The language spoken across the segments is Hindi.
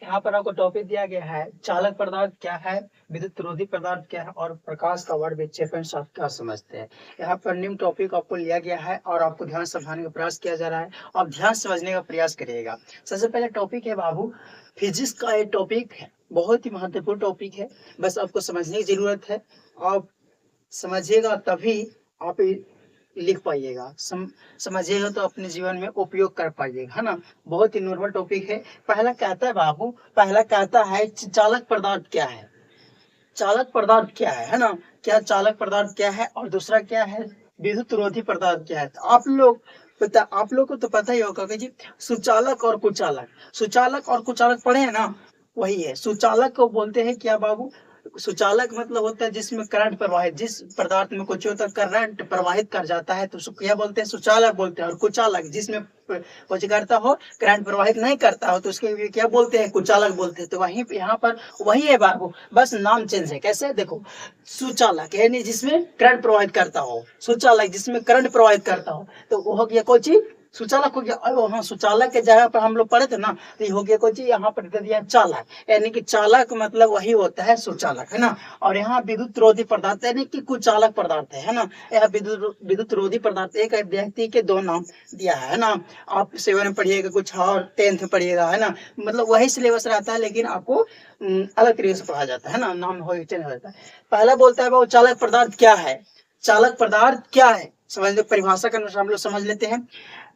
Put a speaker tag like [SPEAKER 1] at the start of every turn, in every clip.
[SPEAKER 1] यहाँ पर आपको टॉपिक दिया गया है चालक पदार्थ क्या है, विद्युत रोधी पदार्थ क्या है और प्रकाश का वर्ग विक्षेपण आप क्या समझते हैं। यहाँ पर निम्न टॉपिक आपको लिया गया है और आपको ध्यान समझाने का प्रयास किया जा रहा है। आप ध्यान समझने का प्रयास करिएगा। सबसे पहले टॉपिक है बाबू, फिजिक्स का एक टॉपिक है, बहुत ही महत्वपूर्ण टॉपिक है। बस आपको समझने की जरूरत है। आप समझिएगा तभी आप लिख पाइएगा, समझिएगा तो अपने जीवन में उपयोग कर पाइएगा, है ना। बहुत ही नॉर्मल टॉपिक है। पहला कहता है बाबू, पहला कहता है चालक पदार्थ क्या है। चालक पदार्थ क्या है ना। क्या चालक पदार्थ क्या है और दूसरा क्या है विद्युत रोधी पदार्थ क्या है। तो आप लोग को तो पता ही होगा कि जी सुचालक और कुचालक, सुचालक और कुचालक पढ़े हैं ना, वही है। सुचालक को बोलते हैं क्या बाबू, सुचालक मतलब होता है जिसमें करंट प्रवाहित, जिस पदार्थ में कुछ होता है करंट प्रवाहित कर जाता है तो उसको क्या बोलते हैं, सुचालक बोलते हैं। और कुचालक जिसमें कुछ करता हो, करंट प्रवाहित नहीं करता हो, तो उसके क्या बोलते हैं, कुचालक बोलते हैं। तो वहीं यहाँ पर वही है बाबू, बस नाम चेंज है। कैसे देखो, सुचालक यानी जिसमें करंट प्रवाहित करता हो, सुचालक जिसमें करंट प्रवाहित करता हो, तो वो हो गया कोई चीज सुचालक हो गया। और वहाँ सुचालक के जगह पर हम लोग पढ़े थे ना, तो ये हो गया कोई चीज, यहाँ पर दे दिया चालक, यानी कि चालक मतलब वही होता है सुचालक, है ना। और यहाँ विद्युत रोधी पदार्थ यानी कि कुचालक पदार्थ है ना। यह विद्युत रोधी पदार्थ एक व्यक्ति के दो नाम दिया है ना। आप 7 में पढ़िएगा कुछ और 10th में पढ़िएगा, है ना। मतलब वही सिलेबस रहता है, लेकिन आपको अलग तरीके से पढ़ा जाता है ना, नाम हो चेंज हो जाता है। पहला बोलता है वो चालक पदार्थ क्या है। चालक पदार्थ क्या है समझ लो, परिभाषा के अनुसार हम लोग समझ लेते हैं।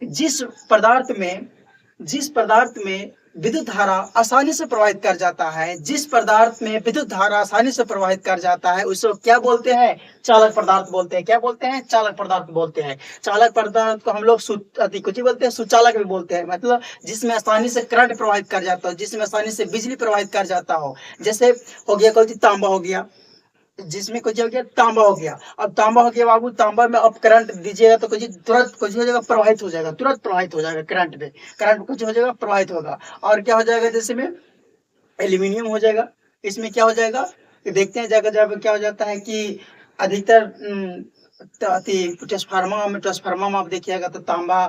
[SPEAKER 1] जिस पदार्थ में विद्युत धारा आसानी से प्रवाहित कर जाता है, जिस पदार्थ में विद्युत धारा आसानी से प्रवाहित कर जाता है, उसको क्या बोलते हैं, चालक पदार्थ बोलते हैं। क्या बोलते हैं, चालक पदार्थ बोलते हैं। चालक पदार्थ को हम लोग कुछ बोलते हैं, सुचालक भी बोलते हैं। मतलब जिसमें आसानी से करंट प्रवाहित कर जाता हो, जिसमें आसानी से बिजली प्रवाहित कर जाता हो। जैसे हो गया कोई तांबा हो गया, जिसमें कुछ हो गया तांबा हो गया। अब तांबा हो गया बाबू, तांबा में अब करंट दीजिएगा तो कुछ तुरंत कुछ हो जाएगा, प्रवाहित हो जाएगा, तुरंत प्रवाहित हो जाएगा करंट में, करंट कुछ हो जाएगा प्रवाहित होगा। और क्या हो जाएगा, जैसे में एल्यूमिनियम हो जाएगा, इसमें क्या हो जाएगा, देखते हैं जगह जगह क्या हो जाता है कि अधिकतर ट्रांसफार्मर में आप देखिएगा तो तांबा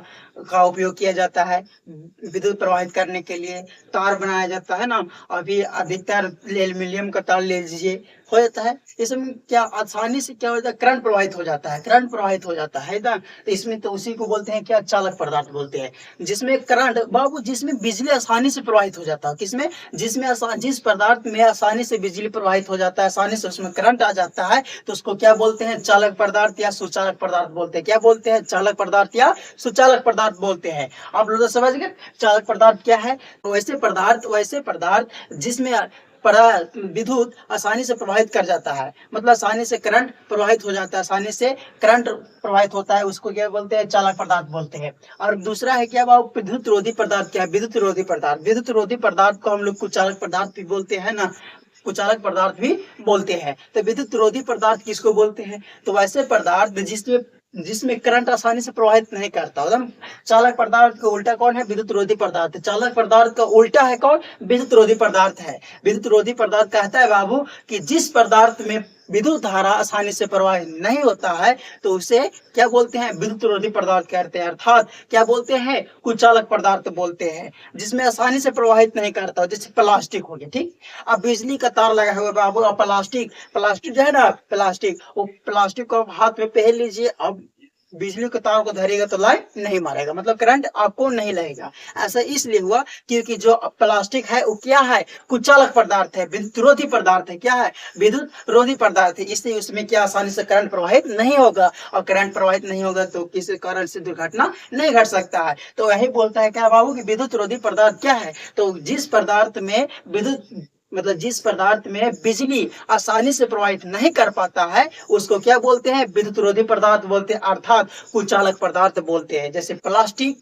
[SPEAKER 1] का उपयोग किया जाता है विद्युत प्रवाहित करने के लिए, तार बनाया जाता है ना। अभी अधिकतर एल्यूमिनियम का तार ले लीजिए, हो जाता है। इसमें क्या आसानी से क्या होता है, करंट प्रवाहित हो जाता है, करंट प्रवाहित हो जाता है ना। तो इसमें तो उसी को बोलते हैं क्या, चालक पदार्थ बोलते हैं। जिसमें करंट बाबू, जिसमें बिजली आसानी से प्रवाहित हो जाता है, किसमें, जिस पदार्थ में आसानी से बिजली प्रवाहित हो जाता है, आसानी से उसमें करंट आ जाता है, तो उसको क्या बोलते हैं, चालक पदार्थ या सुचालक पदार्थ बोलते हैं। क्या बोलते हैं, चालक पदार्थ या सुचालक पदार्थ बोलते हैं। आप लोग तो समझ गए चालक पदार्थ क्या है। वैसे पदार्थ जिसमें विद्युत आसानी से प्रवाहित कर जाता है, मतलब आसानी से करंट प्रवाहित हो जाता है, आसानी से करंट प्रवाहित होता है, उसको क्या बोलते हैं, चालक पदार्थ बोलते हैं। और दूसरा है क्या बाबू, विद्युत रोधी पदार्थ क्या है, विद्युत रोधी पदार्थ। विद्युत रोधी पदार्थ को हम लोग कुचालक पदार्थ भी बोलते हैं ना, कुचालक पदार्थ भी बोलते हैं। तो विद्युत रोधी पदार्थ किसको बोलते हैं, तो वैसे पदार्थ जिसमें करंट आसानी से प्रवाहित नहीं करता। एकदम चालक पदार्थ का उल्टा कौन है, विद्युत रोधी पदार्थ है। चालक पदार्थ का उल्टा है कौन, विद्युत रोधी पदार्थ है। विद्युत रोधी पदार्थ कहता है बाबू कि जिस पदार्थ में विद्युत धारा आसानी से प्रवाहित नहीं होता है, तो उसे क्या बोलते हैं, विद्युत रोधी पदार्थ कहते हैं। अर्थात क्या बोलते हैं, कुचालक पदार्थ बोलते हैं। जिसमें आसानी से प्रवाहित नहीं करता, जैसे प्लास्टिक हो गया, ठीक। अब बिजली का तार लगा हुआ बाबू, अब प्लास्टिक जो है ना, वो प्लास्टिक को हाथ में पहन लीजिए, अब बिजली के तार को धरेगा तो लाइट नहीं मारेगा, मतलब करंट आपको नहीं लगेगा। ऐसा इसलिए हुआ क्योंकि जो प्लास्टिक है वो क्या है, कुचालक पदार्थ है, विद्युत रोधी पदार्थ है। क्या है, विद्युत रोधी पदार्थ है, इसलिए उसमें क्या आसानी से करंट प्रवाहित नहीं होगा। और करंट प्रवाहित नहीं होगा तो किसी कारण से दुर्घटना नहीं घट सकता है। तो वही बोलता है क्या बाबू कि विद्युत रोधी पदार्थ क्या है, तो जिस पदार्थ में जिस पदार्थ में बिजली आसानी से प्रवाहित नहीं कर पाता है, उसको क्या बोलते हैं, विद्युत रोधी पदार्थ बोलते हैं, अर्थात कुचालक पदार्थ बोलते हैं। जैसे प्लास्टिक,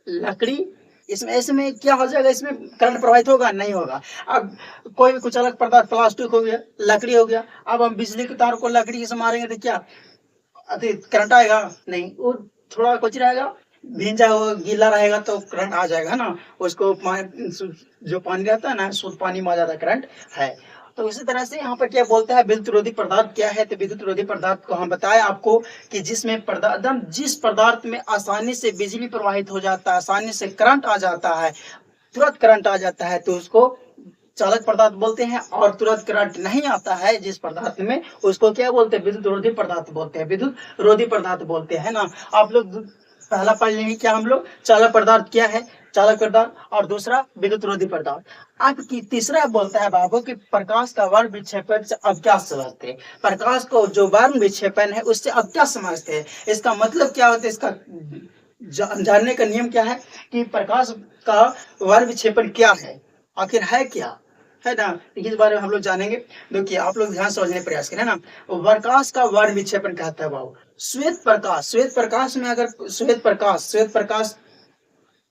[SPEAKER 1] लकड़ी, इसमें क्या हो जाएगा, इसमें करंट प्रवाहित होगा नहीं होगा। अब कोई भी कुचालक पदार्थ, प्लास्टिक हो गया, लकड़ी हो गया, अब हम बिजली के तार को लकड़ी से मारेंगे तो क्या करंट आएगा, नहीं, वो थोड़ा कुछ रहेगा, भींजा हुआ गीला रहेगा तो करंट आ जाएगा ना। उसको जो पानी रहता है ना, शुद्ध पानी में आ जाता करंट है। तो इसी तरह से यहाँ पर क्या बोलता है, विद्युत रोधी पदार्थ क्या है, तो विद्युत रोधी पदार्थ को हम बताएं आपको कि जिस पदार्थ में आसानी से बिजली प्रवाहित हो जाता है, आसानी से करंट आ जाता है, तुरंत करंट आ जाता है तो उसको चालक पदार्थ बोलते हैं, और तुरंत करंट नहीं आता है जिस पदार्थ में, उसको क्या बोलते हैं, विद्युत रोधी पदार्थ बोलते हैं, विद्युत रोधी पदार्थ बोलते हैं ना। आप लोग पहला पढ़ लेंगे क्या हम लोग, चालक पदार्थ क्या है, चालक पदार्थ, और दूसरा विद्युत रोधी पदार्थ। अब की तीसरा बोलता है बाबू कि प्रकाश का वर्ण विक्षेपण से अब क्या समझते हैं, प्रकाश को जो वर्ण विक्षेपण है उससे अब क्या समझते हैं, इसका मतलब क्या होता है, इसका जानने का नियम क्या है कि प्रकाश का वर्ण विक्षेपण क्या है, आखिर है क्या, है ना। इस बारे में हम लोग जानेंगे। देखिए आप लोग ध्यान समझने का प्रयास करें ना। प्रकाश का वर्ण विक्षेपण कहता है बाबू श्वेत प्रकाश, श्वेत प्रकाश में अगर श्वेत प्रकाश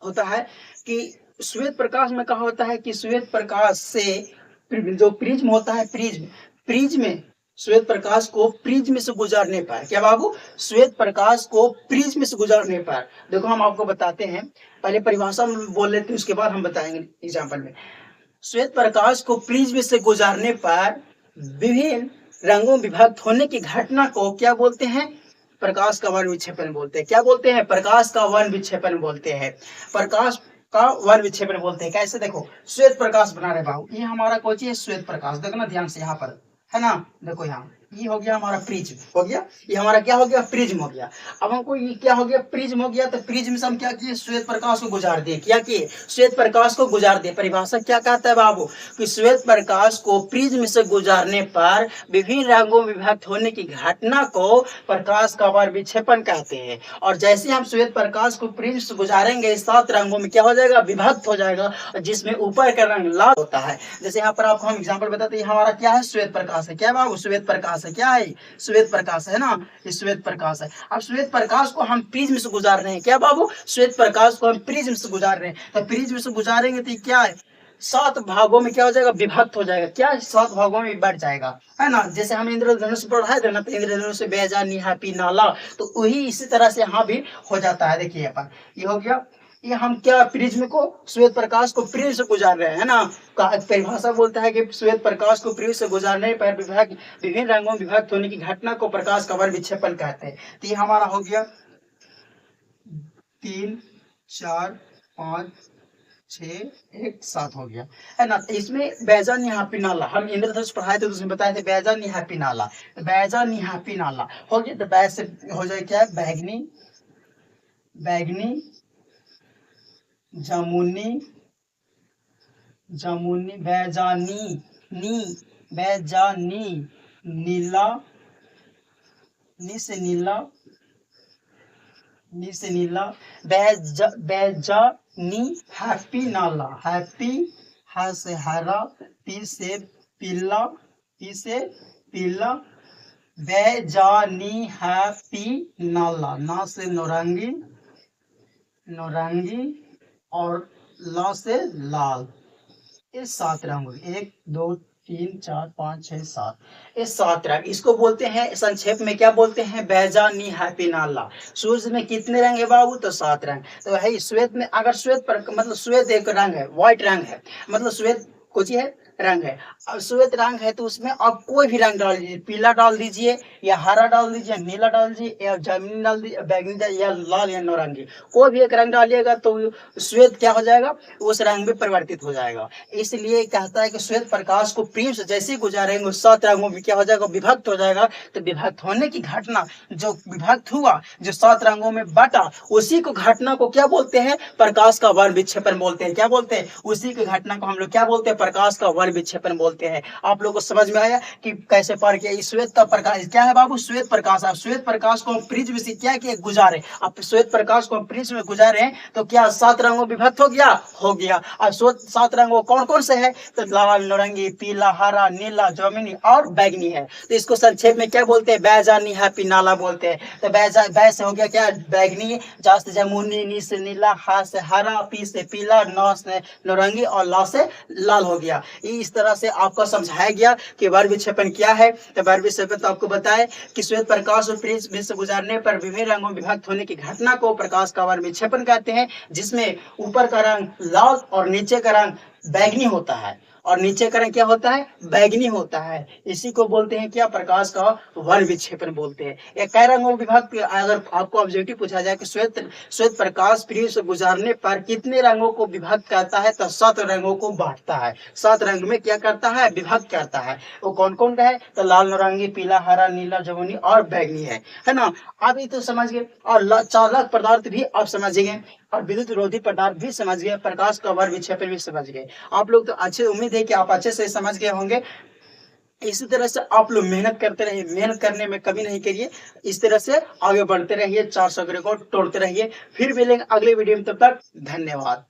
[SPEAKER 1] होता है कि श्वेत प्रकाश में कहा होता है कि श्वेत प्रकाश से जो प्रिज्म होता है, प्रिज्म में श्वेत प्रकाश को प्रिज्म से गुजरने पर, क्या बाबू, श्वेत प्रकाश को प्रिज्म से गुजरने पर, देखो हम आपको बताते हैं, पहले परिभाषा बोल लेते हैं उसके बाद हम बताएंगे एग्जाम्पल में। श्वेत प्रकाश को प्रिज्म से गुजारने पर विभिन्न रंगों विभक्त होने की घटना को क्या बोलते हैं, प्रकाश का वर्ण विक्षेपण बोलते हैं। क्या बोलते हैं, प्रकाश का वर्ण विक्षेपण बोलते हैं, प्रकाश का वर्ण विक्षेपण बोलते हैं। कैसे, देखो श्वेत प्रकाश बना रहे बाबू, ये हमारा कोची है श्वेत प्रकाश, देखो ना ध्यान से यहाँ पर, है ना, देखो यहाँ ये हो गया हमारा प्रिज्म हो गया, ये हमारा क्या हो गया, प्रिज्म हो गया। अब हमको ये क्या हो गया, प्रिज्म हो गया, तो प्रिज्म से हम क्या किए, श्वेत प्रकाश को गुजार दिए, क्या किए, श्वेत प्रकाश को गुजार दिए। परिभाषा क्या कहता है बाबू कि श्वेत प्रकाश को प्रिज्म से गुजारने पर विभिन्न रंगों में विभक्त होने की घटना को प्रकाश का वर्ण विक्षेपण कहते हैं। और जैसे हम श्वेत प्रकाश को प्रिज्म से गुजारेंगे 7 रंगों में क्या हो जाएगा, विभक्त हो जाएगा, जिसमें ऊपर का रंग लाल होता है। जैसे यहाँ पर आपको हम एग्जाम्पल बताते हैं, हमारा क्या है, श्वेत प्रकाश है, क्या बाबू, श्वेत प्रकाश है, क्या है, श्वेत प्रकाश है ना, ये श्वेत प्रकाश है। अब श्वेत प्रकाश को हम प्रिज्म से गुजार रहे हैं, क्या बाबू, श्वेत प्रकाश को हम प्रिज्म से गुजार रहे हैं, तो प्रिज्म से गुजारेंगे तो क्या है, 7 भागों में क्या हो जाएगा, विभक्त हो जाएगा, क्या 7 भागों में बढ़ जाएगा, है ना। जैसे हम इंद्रधनुष पढ़ाए थे ना, तो इंद्रधनुष से बेजा निहा पी नाला, तो वही इसी तरह से यहाँ भी हो जाता है। देखिए यहाँ पर ये हो गया, ये हम क्या प्रिज्म को, श्वेत प्रकाश को प्रिज्म से गुजार रहे हैं ना। परिभाषा बोलता है कि श्वेत प्रकाश को प्रिज्म से गुजारने पर विभिन्न रंगों में विभक्त होने की घटना को प्रकाश का वर्ण विक्षेपण कहते हैं। तो ये हमारा हो गया 3 4 5 6 1 7 हो गया, है ना। इसमें बैजा निहापी नाला, हम इंद्रधनुष पढ़ाए थे तो उसमें बताए थे बैजा निहापी नाला, बैजा निहापी नाला हो गया। तो बैज से हो जाए क्या है, बैगनी, बैगनी, जमुनी, जमुनी, बैजानी, नी, बैजानी, नीला, नी से नीला, नी से नीला, बैजानी, हैप्पी नाला, हैप्पी, हा से हरा, पी से पीला, पी से पीला, बैजानी हैप्पी नाला, ना से नौरंगी, नौरंगी, और ला से लाल। ये 7 रंग, 1 2 3 4 5 6 7, ये 7 रंग, इसको बोलते हैं संक्षेप में क्या बोलते हैं, बैजा नी हैप्पी नाला। सूर्य में कितने रंग है बाबू, तो 7 रंग। तो है श्वेत में, अगर श्वेत पर मतलब श्वेत एक रंग है, व्हाइट रंग है, मतलब श्वेत कुछ है रंग है, अब श्वेत रंग है तो उसमें आप कोई भी रंग डाल दीजिए, पीला डाल दीजिए या हरा डाल दीजिए, नीला डाल दीजिए या जामुनी डाल दीजिए, बैगनी या लाल या नौरंगी, कोई भी एक रंग डालिएगा तो श्वेत क्या हो जाएगा, उस रंग में परिवर्तित हो जाएगा। इसलिए कहता है कि श्वेत प्रकाश को प्रिज्म से जैसे गुजारेंगे 7 रंगों में क्या हो जाएगा, विभक्त हो जाएगा। तो विभक्त होने की घटना, जो विभक्त हुआ, जो 7 रंगों में बटा, उसी को घटना को क्या बोलते हैं, प्रकाश का वर्ण विक्षेपण बोलते हैं। क्या बोलते हैं, उसी की घटना को हम लोग क्या बोलते हैं, प्रकाश का वर्ण विक्षेपण बोलते हैं। आप लोगों को समझ में आया कि कैसे पढ़ के, श्वेत का प्रकाश क्या है बाबू, श्वेत प्रकाश। आप श्वेत प्रकाश को हम प्रिज्म से क्या किए, गुजारे, आप श्वेत प्रकाश को हम प्रिज्म में गुजारे तो क्या 7 रंगों विभक्त हो गया, हो गया। अब 7 रंगों कौन कौन से है, तो लाल, नारंगी, पीला, हरा, नीला, जामुनी और बैगनी है। तो इसको संक्षेप में क्या बोलते हैं, बैजानी हैप्पी नाला बोलते हैं। तो बैजा, बै से हो गया क्या, बैगनी, जा से जामुनी, नी से नीला, हा से हरा, पी से पीला, नौ से नारंगी और ला से लाल हो गया। इस तरह से आपको समझाया गया कि वर्ण विक्षेपण क्या है। तो वर्ण विक्षेपण तो आपको बताए कि श्वेत प्रकाश और प्रिज्म से गुजारने पर विभिन्न रंगों में विभक्त होने की घटना को प्रकाश का वर्ण विक्षेपण कहते हैं, जिसमें ऊपर का रंग लाल और नीचे का रंग बैगनी होता है और नीचे का रंग क्या होता है, बैगनी होता है। इसी को बोलते हैं क्या, प्रकाश का वर्ण विक्षेपण बोलते हैं। ये कई रंगों विभाग, अगर आपको ऑब्जेक्टिव पूछा जाए कि श्वेत श्वेत प्रकाश प्रिय से गुजरने पर कितने रंगों को विभक्त करता है, तो 7 रंगों को बांटता है। 7 रंग में क्या करता है, विभक्त करता है। वो कौन कौन का है, तो लाल, नारंगी, पीला, हरा, नीला, जमुनी और बैगनी है ना। आप ये तो समझ गए। और चालक पदार्थ भी आप समझ गए और विद्युत विरोधी पदार्थ भी समझ गए, प्रकाश का वर्ग विक्षेपण भी समझ गए। आप लोग तो अच्छे, उम्मीद है कि आप अच्छे से समझ गए होंगे। इसी तरह से आप लोग मेहनत करते रहिए, मेहनत करने में कमी नहीं करिए। इस तरह से आगे बढ़ते रहिए, 400 को तोड़ते रहिए। फिर मिलेंगे अगले वीडियो में, तब तक धन्यवाद।